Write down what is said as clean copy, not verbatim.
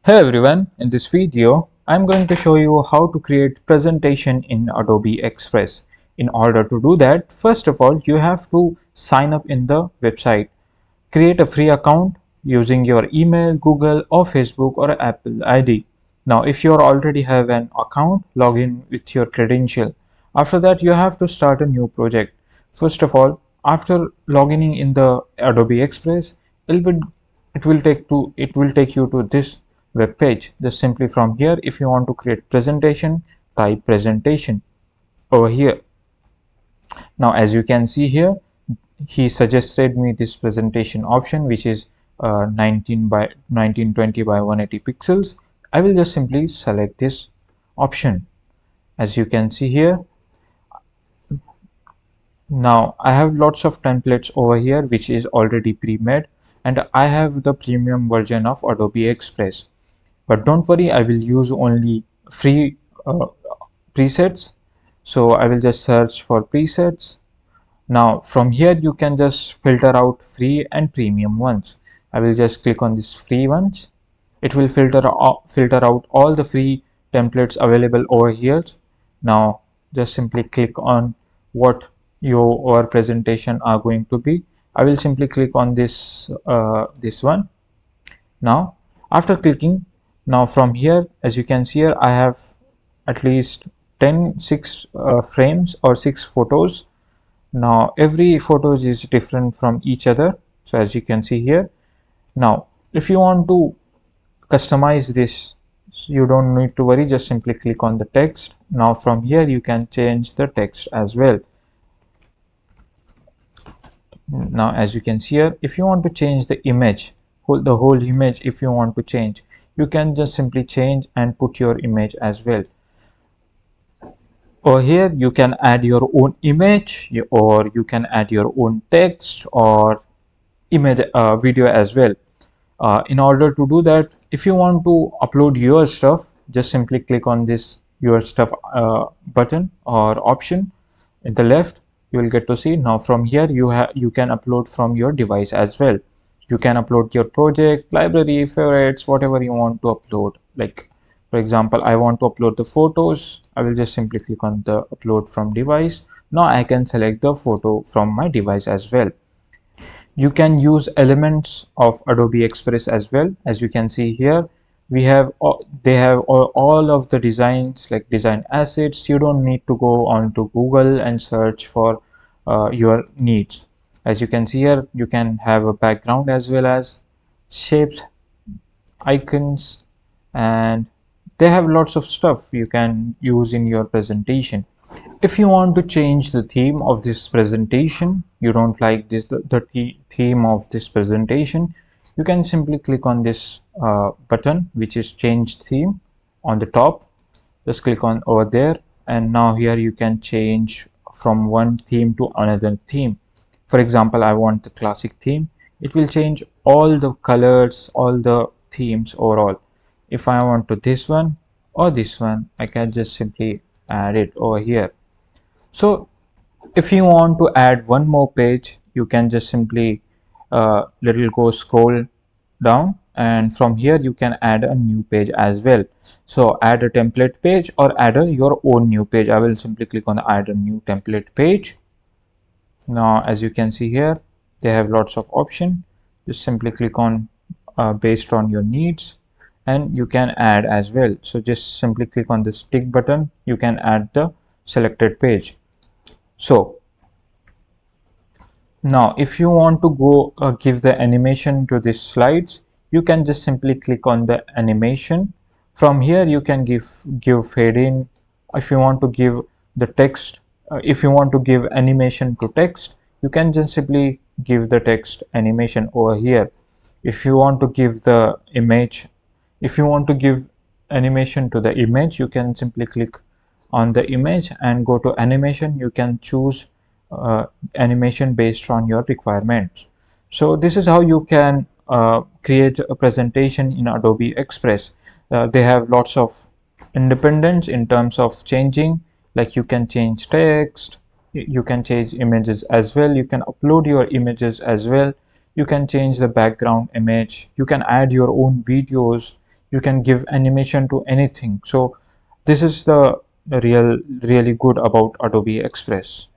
Hey everyone, in this video I'm going to show you how to create presentation in Adobe Express. In order to do that, first of all you have to sign up in the website. Create a free account using your email, Google or Facebook or Apple ID. Now if you already have an account, log in with your credential. After that you have to start a new project. First of all, after logging in the Adobe Express, it will take you to this web page. Just simply from here, if you want to create presentation, type presentation over here. Now as you can see here, he suggested me this presentation option, which is 19 by 1920 by 180 pixels. I will just simply select this option. As you can see here, now I have lots of templates over here which is already pre-made, and I have the premium version of Adobe Express. But don't worry, I will use only free presets. So I will just search for presets. Now from here you can just filter out free and premium ones. I will just click on this free ones. It will filter out all the free templates available over here. Now just simply click on what your presentation are going to be. I will simply click on this one. Now after clicking, now from here, as you can see here, I have at least 6 frames or 6 photos. Now every photos is different from each other, so as you can see here. Now if you want to customize this, you don't need to worry, just simply click on the text. Now from here you can change the text as well. Now as you can see here, if you want to change the image, the whole image, if you want to change, you can just simply change and put your image as well. Or here you can add your own image, or you can add your own text or image video as well. In order to do that, if you want to upload your stuff, just simply click on this your stuff button or option in the left. You will get to see. Now from here you can upload from your device as well. You can upload your project, library, favorites, whatever you want to upload. Like for example, I want to upload the photos. I will just simply click on the upload from device. Now I can select the photo from my device as well. You can use elements of Adobe Express as well. As you can see here, we have they have all of the designs, like design assets. You don't need to go on to Google and search for your needs. As you can see here, you can have a background as well as shapes, icons, and they have lots of stuff you can use in your presentation. If you want to change the theme of this presentation, you don't like the theme of this presentation, you can simply click on this button, which is change theme on the top. Just click on over there, and now here you can change from one theme to another theme. For example, I want the classic theme. It will change all the colors, all the themes overall. If I want to this one or this one, I can just simply add it over here. So if you want to add one more page, you can just simply little go scroll down, and from here you can add a new page as well. So add a template page or add your own new page. I will simply click on add a new template page. Now as you can see here, they have lots of options. Just simply click on based on your needs, and you can add as well. So just simply click on this tick button, you can add the selected page. So now if you want to go give the animation to these slides, you can just simply click on the animation. From here you can give fade in. If you want to give the text, if you want to give animation to text, you can just simply give the text animation over here. If you want to give the image, if you want to give animation to the image, you can simply click on the image and go to animation. You can choose animation based on your requirements. So this is how you can create a presentation in Adobe Express. They have lots of independence in terms of changing, like you can change text, you can change images as well, you can upload your images as well, you can change the background image, you can add your own videos, you can give animation to anything. So this is the really good about Adobe Express.